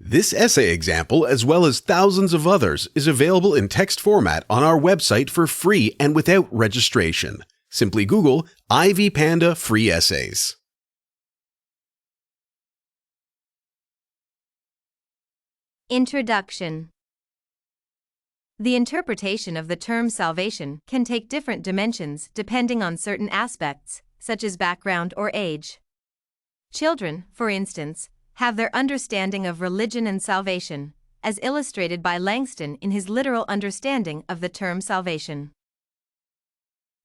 This essay example, as well as thousands of others, is available in text format on our website for free and without registration. Simply Google Ivy Panda Free Essays. Introduction. The interpretation of the term salvation can take different dimensions depending on certain aspects, such as background or age. Children, for instance, have their understanding of religion and salvation, as illustrated by Langston in his literal understanding of the term salvation.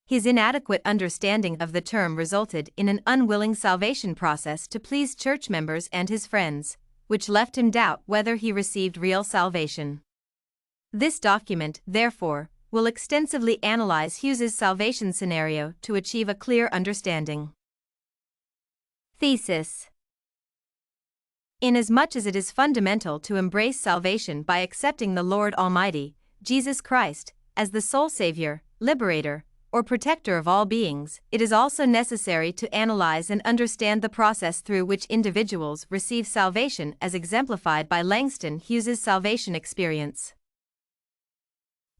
His inadequate understanding of the term resulted in an unwilling salvation process to please church members and his friends, which left him doubt whether he received real salvation. This document, therefore, will extensively analyze Hughes's salvation scenario to achieve a clear understanding. Thesis. Inasmuch as it is fundamental to embrace salvation by accepting the Lord Almighty, Jesus Christ, as the sole Savior, Liberator, or Protector of all beings, it is also necessary to analyze and understand the process through which individuals receive salvation as exemplified by Langston Hughes's salvation experience.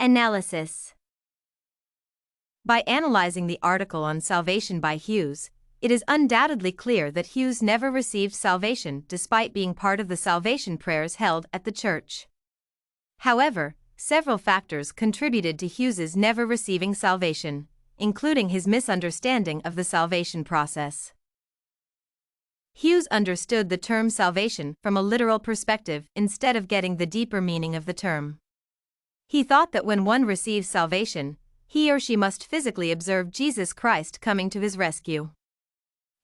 Analysis. By analyzing the article on salvation by Hughes, it is undoubtedly clear that Hughes never received salvation despite being part of the salvation prayers held at the church. However, several factors contributed to Hughes's never receiving salvation, including his misunderstanding of the salvation process. Hughes understood the term salvation from a literal perspective instead of getting the deeper meaning of the term. He thought that when one receives salvation, he or she must physically observe Jesus Christ coming to his rescue.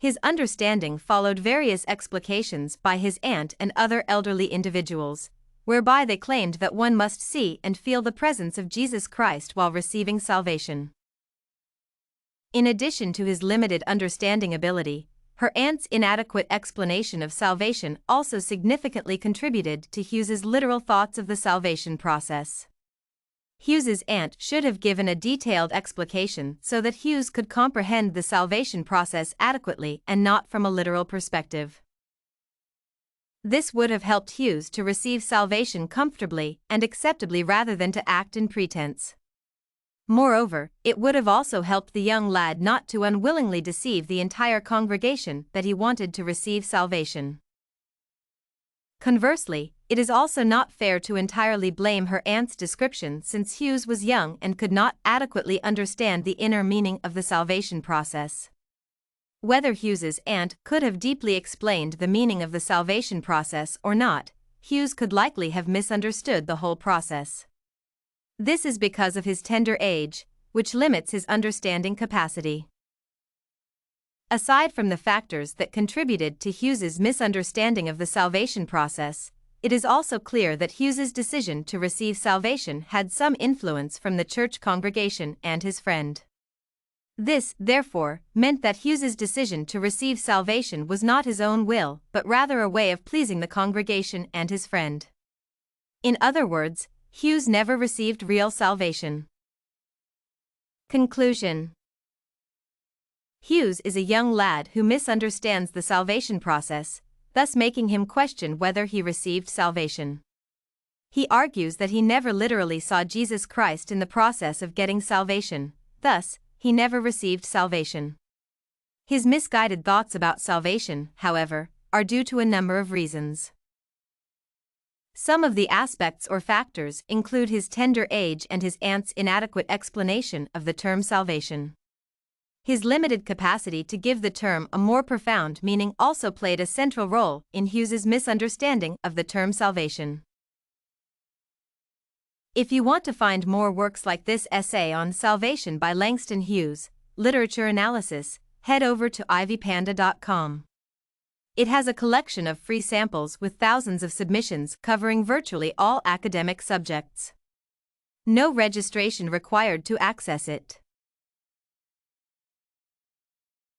His understanding followed various explications by his aunt and other elderly individuals, whereby they claimed that one must see and feel the presence of Jesus Christ while receiving salvation. In addition to his limited understanding ability, her aunt's inadequate explanation of salvation also significantly contributed to Hughes's literal thoughts of the salvation process. Hughes's aunt should have given a detailed explication so that Hughes could comprehend the salvation process adequately and not from a literal perspective. This would have helped Hughes to receive salvation comfortably and acceptably rather than to act in pretense. Moreover, it would have also helped the young lad not to unwillingly deceive the entire congregation that he wanted to receive salvation. Conversely, it is also not fair to entirely blame her aunt's description since Hughes was young and could not adequately understand the inner meaning of the salvation process. Whether Hughes's aunt could have deeply explained the meaning of the salvation process or not, Hughes could likely have misunderstood the whole process. This is because of his tender age, which limits his understanding capacity. Aside from the factors that contributed to Hughes's misunderstanding of the salvation process, it is also clear that Hughes's decision to receive salvation had some influence from the church congregation and his friend. This, therefore, meant that Hughes's decision to receive salvation was not his own will, but rather a way of pleasing the congregation and his friend. In other words, Hughes never received real salvation. Conclusion. Hughes is a young lad who misunderstands the salvation process, thus making him question whether he received salvation. He argues that he never literally saw Jesus Christ in the process of getting salvation, thus, he never received salvation. His misguided thoughts about salvation, however, are due to a number of reasons. Some of the aspects or factors include his tender age and his aunt's inadequate explanation of the term salvation. His limited capacity to give the term a more profound meaning also played a central role in Hughes's misunderstanding of the term salvation. If you want to find more works like this essay on Salvation by Langston Hughes, Literature Analysis, head over to ivypanda.com. It has a collection of free samples with thousands of submissions covering virtually all academic subjects. No registration required to access it.